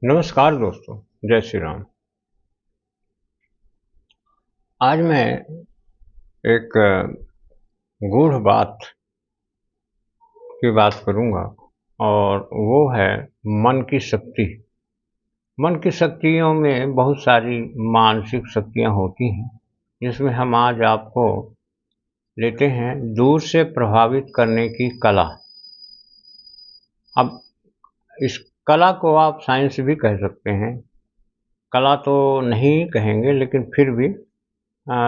नमस्कार दोस्तों, जय श्री राम। आज मैं एक गूढ़ बात की बात करूंगा और वो है मन की शक्ति। मन की शक्तियों में बहुत सारी मानसिक शक्तियां होती हैं, जिसमें हम आज आपको लेते हैं दूर से प्रभावित करने की कला। अब इस कला को आप साइंस भी कह सकते हैं, कला तो नहीं कहेंगे लेकिन फिर भी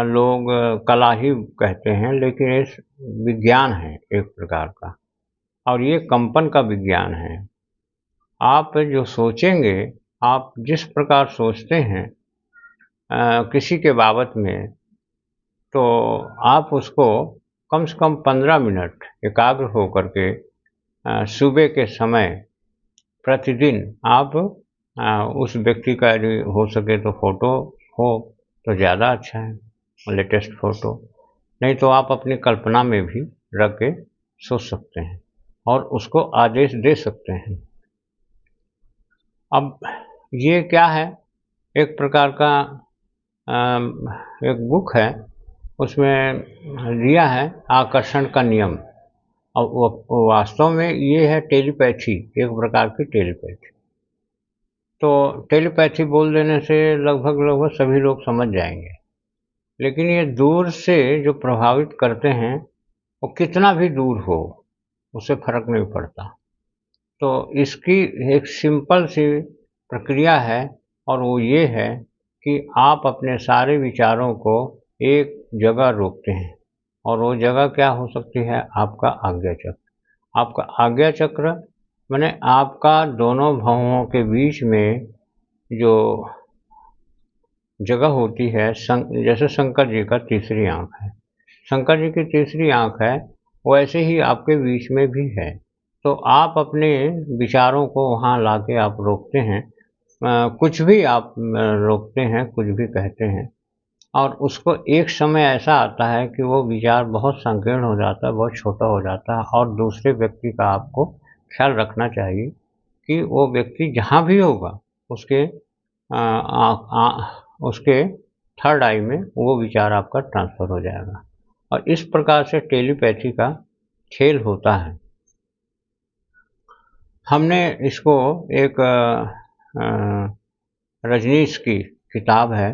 लोग कला ही कहते हैं, लेकिन ये विज्ञान है एक प्रकार का, और ये कंपन का विज्ञान है। आप जो सोचेंगे, आप जिस प्रकार सोचते हैं किसी के बाबत में, तो आप उसको कम से कम 15 मिनट एकाग्र होकर के सुबह के समय प्रतिदिन आप उस व्यक्ति का यदि हो सके तो फोटो हो तो ज़्यादा अच्छा है, लेटेस्ट फ़ोटो। नहीं तो आप अपनी कल्पना में भी रख के सोच सकते हैं और उसको आदेश दे सकते हैं। अब ये क्या है, एक प्रकार का एक बुक है, उसमें दिया है आकर्षण का नियम। और वो वास्तव में ये है टेलीपैथी, एक प्रकार की टेलीपैथी। तो टेलीपैथी बोल देने से लगभग सभी लोग समझ जाएंगे, लेकिन ये दूर से जो प्रभावित करते हैं, वो कितना भी दूर हो उससे फर्क नहीं पड़ता। तो इसकी एक सिंपल सी प्रक्रिया है, और वो ये है कि आप अपने सारे विचारों को एक जगह रोकते हैं, और वो जगह क्या हो सकती है, आपका आज्ञा चक्र। आपका आज्ञा चक्र माने आपका दोनों भवों के बीच में जो जगह होती है, जैसे शंकर जी का तीसरी आंख है, शंकर जी की तीसरी आंख है, वैसे ही आपके बीच में भी है। तो आप अपने विचारों को वहाँ लाके आप रोकते हैं, कुछ भी आप रोकते हैं, कुछ भी कहते हैं, और उसको एक समय ऐसा आता है कि वो विचार बहुत संकीर्ण हो जाता है, बहुत छोटा हो जाता है, और दूसरे व्यक्ति का आपको ख्याल रखना चाहिए कि वो व्यक्ति जहाँ भी होगा उसके उसके थर्ड आई में वो विचार आपका ट्रांसफ़र हो जाएगा। और इस प्रकार से टेलीपैथी का खेल होता है। हमने इसको एक रजनीश की किताब है,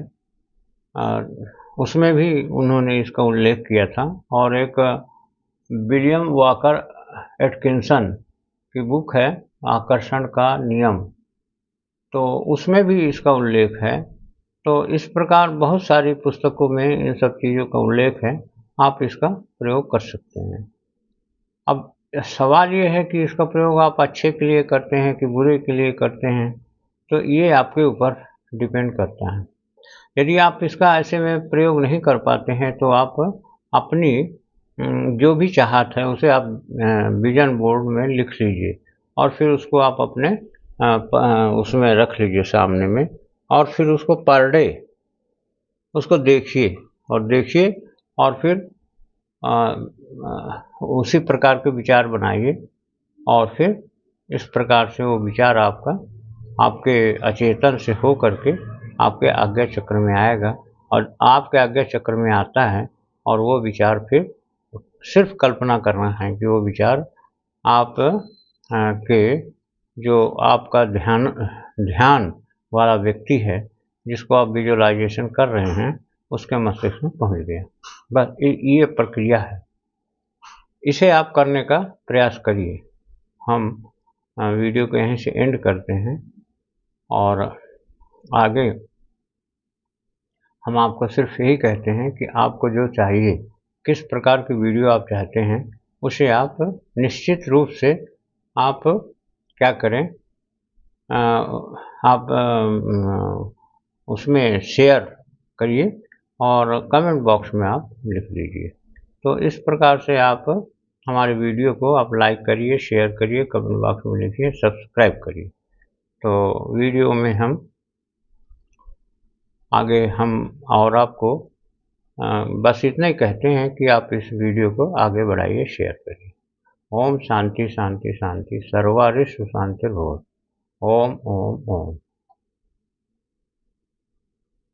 उसमें भी उन्होंने इसका उल्लेख किया था, और एक विलियम वॉकर एटकिंसन की बुक है आकर्षण का नियम, तो उसमें भी इसका उल्लेख है। तो इस प्रकार बहुत सारी पुस्तकों में इन सब चीज़ों का उल्लेख है, आप इसका प्रयोग कर सकते हैं। अब सवाल ये है कि इसका प्रयोग आप अच्छे के लिए करते हैं कि बुरे के लिए करते हैं, तो ये आपके ऊपर डिपेंड करता है। यदि आप इसका ऐसे में प्रयोग नहीं कर पाते हैं, तो आप अपनी जो भी चाहत है उसे आप विजन बोर्ड में लिख लीजिए, और फिर उसको आप अपने उसमें रख लीजिए सामने में, और फिर उसको पर डे उसको देखिए, और फिर उसी प्रकार के विचार बनाइए, और फिर इस प्रकार से वो विचार आपका आपके अचेतन से हो करके आपके आज्ञा चक्र में आएगा, और आपके आज्ञा चक्र में आता है, और वो विचार फिर सिर्फ कल्पना करना है कि वो विचार आप के जो आपका ध्यान वाला व्यक्ति है, जिसको आप विजुअलाइजेशन कर रहे हैं, उसके मस्तिष्क में पहुंच गया। बस ये प्रक्रिया है, इसे आप करने का प्रयास करिए। हम वीडियो को यहीं से एंड करते हैं, और आगे हम आपको सिर्फ यही कहते हैं कि आपको जो चाहिए, किस प्रकार की वीडियो आप चाहते हैं, उसे आप निश्चित रूप से आप क्या करें, आप उसमें शेयर करिए, और कमेंट बॉक्स में आप लिख दीजिए। तो इस प्रकार से आप हमारे वीडियो को आप लाइक करिए, शेयर करिए, कमेंट बॉक्स में लिखिए, सब्सक्राइब करिए। तो वीडियो में हम आगे और आपको बस इतना ही कहते हैं कि आप इस वीडियो को आगे बढ़ाइए, शेयर करिए। ओम शांति शांति शांति, सर्वरिष्ट शांतिर्भवतु। ओम ओम ओम।